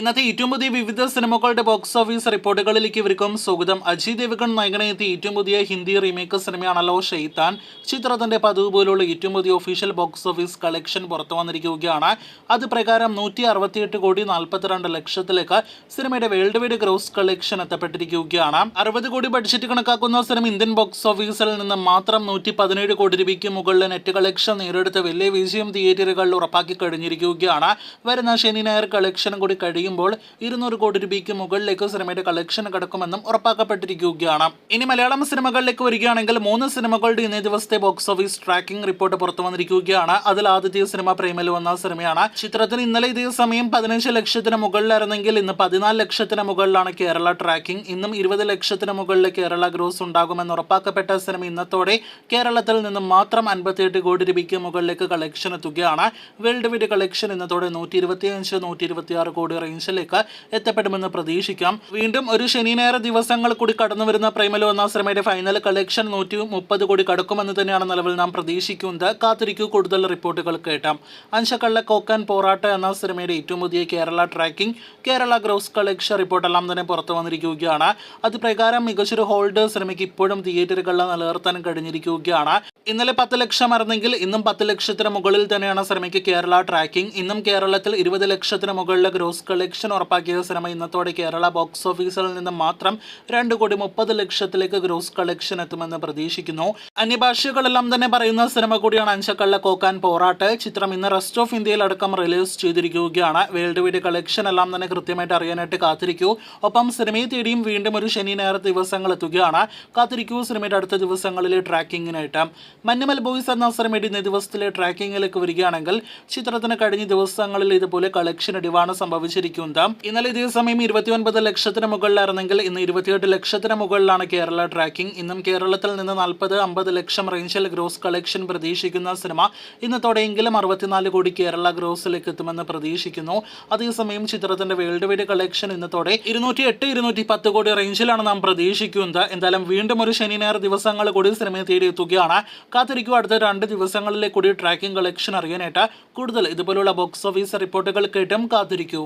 ഇന്നത്തെ ഏറ്റവും പുതിയ വിവിധ സിനിമകളുടെ ബോക്സ് ഓഫീസ് റിപ്പോർട്ടുകളിലേക്ക് ഇവർക്കും സ്വാഗതം. അജയ് ദേവ്ഗൺ നായകനെത്തിയ ഏറ്റവും പുതിയ ഹിന്ദി റീമേക്ക് സിനിമയാണല്ലോ ഷെയ്ത്താൻ. ചിത്രത്തിന്റെ പതിവ് പോലുള്ള ഏറ്റവും പുതിയ ഒഫീഷ്യൽ ബോക്സ് ഓഫീസ് കളക്ഷൻ പുറത്തു വന്നിരിക്കുകയാണ്. അത് പ്രകാരം 168,42,00,000 സിനിമയുടെ വേൾഡ് വൈഡ് ഗ്രോസ് കളക്ഷൻ എത്തപ്പെട്ടിരിക്കുകയാണ്. 60 കോടി ബഡ്ജറ്റ് കണക്കാക്കുന്ന സിനിമ ഇന്ത്യൻ ബോക്സ് ഓഫീസിൽ നിന്ന് മാത്രം 117 കോടി രൂപയ്ക്ക് മുകളിൽ നെറ്റ് കളക്ഷൻ നേടിയെടുത്ത് വലിയ വിജയം തിയേറ്ററുകളിൽ ഉറപ്പാക്കി കഴിഞ്ഞിരിക്കുകയാണ്. വരുന്ന ശനി ഞായർ കളക്ഷൻ കൂടി കഴിയുമ്പോൾ 200 കോടി രൂപയ്ക്ക് മുകളിലേക്ക് സിനിമയുടെ കളക്ഷൻ കടക്കുമെന്നും ഉറപ്പാക്കപ്പെട്ടിരിക്കുകയാണ്. ഇനി മലയാളം സിനിമകളിലേക്ക് വരികയാണെങ്കിൽ 3 സിനിമകളുടെ ഇന്നേ ദിവസത്തെ ബോക്സ് ഓഫീസ് ട്രാക്കിംഗ് റിപ്പോർട്ട് പുറത്തു വന്നിരിക്കുകയാണ്. അതിൽ ആദ്യത്തെ സിനിമ പ്രേമലു എന്ന സിനിമയാണ്. ചിത്രത്തിന് ഇന്നലെ ഇതേ സമയം 15 ലക്ഷത്തിന് മുകളിലായിരുന്നെങ്കിൽ ഇന്ന് 14 ലക്ഷത്തിന് മുകളിലാണ് കേരള ട്രാക്കിംഗ്. ഇന്നും 20 ലക്ഷത്തിന് മുകളിൽ കേരള ഗ്രോസ് ഉണ്ടാകുമെന്ന് ഉറപ്പാക്കപ്പെട്ട സിനിമ ഇന്നത്തോടെ കേരളത്തിൽ നിന്നും മാത്രം 58 കോടി രൂപയ്ക്ക് മുകളിലേക്ക് കളക്ഷൻ എത്തുകയാണ്. വേൾഡ് വൈഡ് കളക്ഷൻ ഇന്നത്തോടെ 125-126 കോടി റേഞ്ചിലേക്ക് എത്തപ്പെടുമെന്ന് പ്രതീക്ഷിക്കാം. വീണ്ടും ഒരു ശനി ഞായർ ദിവസങ്ങൾ കൂടി കടന്നു വരുന്ന പ്രേമലു എന്ന സിനിമയുടെ ഫൈനൽ കളക്ഷൻ 130 കോടി കടക്കുമെന്ന് തന്നെയാണ് നിലവിൽ നാം പ്രതീക്ഷിക്കുന്നത്. കാത്തിരിക്കൂ, കൂടുതൽ റിപ്പോർട്ടുകൾ കേട്ടാം. അഞ്ചക്കള്ള കോക്കാൻ പോറാട്ട എന്ന സിനിമയുടെ ഏറ്റവും പുതിയ Kerala tracking, Kerala gross collection റിപ്പോർട്ടെല്ലാം തന്നെ പുറത്തു വന്നിരിക്കുകയാണ്. അത് പ്രകാരം മികച്ചൊരു ഹോൾഡ് സിനിമയ്ക്ക് ഇപ്പോഴും തിയേറ്ററുകളിൽ നിലനിർത്താൻ കഴിഞ്ഞിരിക്കുകയാണ്. ഇന്നലെ 10 ലക്ഷമായിരുന്നെങ്കിൽ ഇന്നും 10 ലക്ഷത്തിന് മുകളിൽ തന്നെയാണ് സിനിമയ്ക്ക് കേരള ട്രാക്കിംഗ്. ഇന്നും കേരളത്തിൽ 20 ലക്ഷത്തിന് മുകളിലെ ഗ്രോസ് കളക്ഷൻ ഉറപ്പാക്കിയ സിനിമ ഇന്നത്തോടെ കേരള ബോക്സ് ഓഫീസിൽ നിന്ന് മാത്രം 2,30,00,000 ഗ്രോസ് കളക്ഷൻ എത്തുമെന്ന് പ്രതീക്ഷിക്കുന്നു. അന്യഭാഷകളെല്ലാം തന്നെ പറയുന്ന സിനിമ കൂടിയാണ് അഞ്ചക്കള്ള കോക്കാൻ പോറാട്ട്. ചിത്രം ഇന്ന് റെസ്റ്റ് ഓഫ് ഇന്ത്യയിലടക്കം റിലീസ് ചെയ്തിരിക്കുകയാണ്. വേൾഡ് വൈഡ് കളക്ഷൻ എല്ലാം തന്നെ കൃത്യമായിട്ട് അറിയാനായിട്ട് കാത്തിരിക്കൂ. ഒപ്പം സിനിമയെ തേടിയും വീണ്ടും ഒരു ശനി ഞായർ ദിവസങ്ങൾ എത്തുകയാണ്. കാത്തിരിക്കൂ സിനിമയുടെ അടുത്ത ദിവസങ്ങളിലെ ട്രാക്കിങ്ങിനായിട്ട്. മഞ്ഞുമൽ ബോയ്സ് എന്ന സിനിമയുടെ ഇന്നേ ദിവസത്തിലെ ട്രാക്കിങ്ങിലേക്ക് വരികയാണെങ്കിൽ ചിത്രത്തിന് കഴിഞ്ഞ ദിവസങ്ങളിൽ ഇതുപോലെ കളക്ഷൻ ഇടിവാണ് സംഭവിച്ചിരിക്കുന്നത്. ഇന്നലെ ഇതേ സമയം 29 ലക്ഷത്തിന് മുകളിലായിരുന്നെങ്കിൽ ഇന്ന് 28 ലക്ഷത്തിന് മുകളിലാണ് കേരള ട്രാക്കിംഗ്. ഇന്നും കേരളത്തിൽ നിന്ന് 40-50 ലക്ഷം റേഞ്ചിൽ ഗ്രോസ് കളക്ഷൻ പ്രതീക്ഷിക്കുന്ന സിനിമ ഇന്നത്തോടെയെങ്കിലും 64 കോടി കേരള ഗ്രോസിലേക്ക് എത്തുമെന്ന് പ്രതീക്ഷിക്കുന്നു. അതേസമയം ചിത്രത്തിന്റെ വേൾഡ് വൈഡ് കളക്ഷൻ ഇന്നത്തോടെ 208-210 കോടി റേഞ്ചിലാണ് നാം പ്രതീക്ഷിക്കുന്നത്. എന്തായാലും വീണ്ടും ഒരു ശനി ഞായർ ദിവസങ്ങൾ കൂടി സിനിമയെ തേടി എത്തുകയാണ്. കാത്തിരിക്കും അടുത്ത 2 ദിവസങ്ങളിലെ കൂടി ട്രാക്കിംഗ് കളക്ഷൻ അറിയാനായിട്ട്. കൂടുതൽ ഇതുപോലുള്ള ബോക്സ് ഓഫീസ് റിപ്പോർട്ടുകൾ കേട്ടും കാത്തിരിക്കൂ.